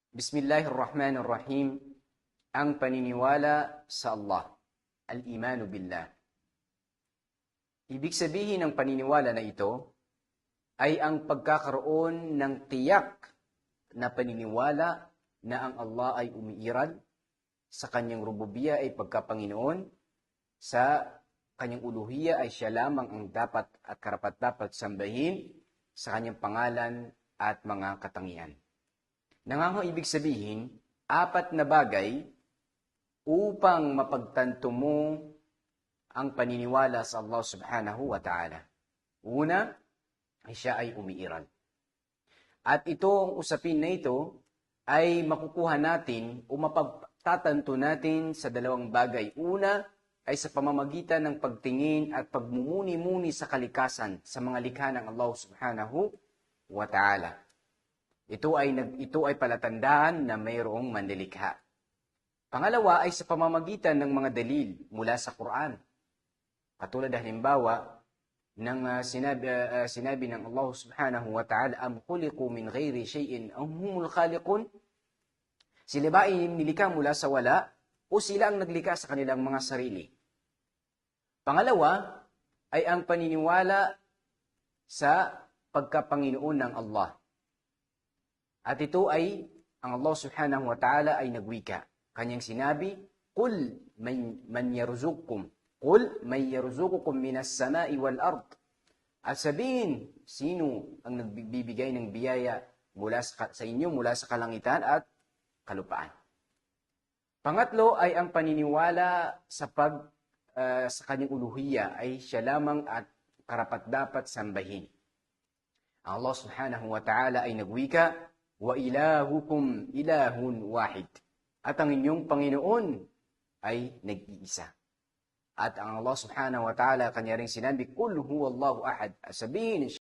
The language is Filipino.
Bismillahirrahmanirrahim. Ang paniniwala sa Allah, al-imanu billah. Ibig sabihin ng paniniwala na ito ay ang pagkakaroon ng tiyak na paniniwala na ang Allah ay umiiral, sa kanyang rububiyya ay pagkapanginoon, sa kanyang uluhiyya ay siya lamang ang dapat at karapat-dapat sambahin, sa kanyang pangalan at mga katangian. Ibig sabihin, 4 na bagay upang mapagtanto mo ang paniniwala sa Allah subhanahu wa ta'ala. Una, ay siya ay umiiral. At itong usapin na ito ay makukuha natin o mapagtatanto natin sa 2 bagay. Una, ay sa pamamagitan ng pagtingin at pagmumuni-muni sa kalikasan sa mga likha ng Allah subhanahu wa ta'ala. Ito ay palatandaan na mayroong manlilikha. Pangalawa ay sa pamamagitan ng mga dalil mula sa Quran. Katulad halimbawa ng sinabi ng Allah subhanahu wa ta'ala, am khuliqu min ghairi shay'in am humul khaliqun? Sila ba ay nilikha mula sa wala o sila ang naglikha sa kanilang mga sarili? Pangalawa ay ang paniniwala sa pagkapanginoon ng Allah. At ito ay, ang Allah subhanahu wa ta'ala ay nagwika. Kanyang sinabi, Qul man yarzuqukum. Qul man yarzuqukum minas sama'i wal ard. At sabihin, sino ang nagbibigay ng biyaya mula sa inyo, mula sa kalangitan at kalupaan. Pangatlo ay ang paniniwala sa kanyang uluhiyya ay siya lamang at karapat-dapat sambahin. Ang Allah subhanahu wa ta'ala ay nagwika, wa ilahukum ilahun wahid. At ang inyong Panginoon ay nag-iisa. At ang Allah subhanahu wa ta'ala kanya ring sinabi, Kul huwallahu ahad. Sabihin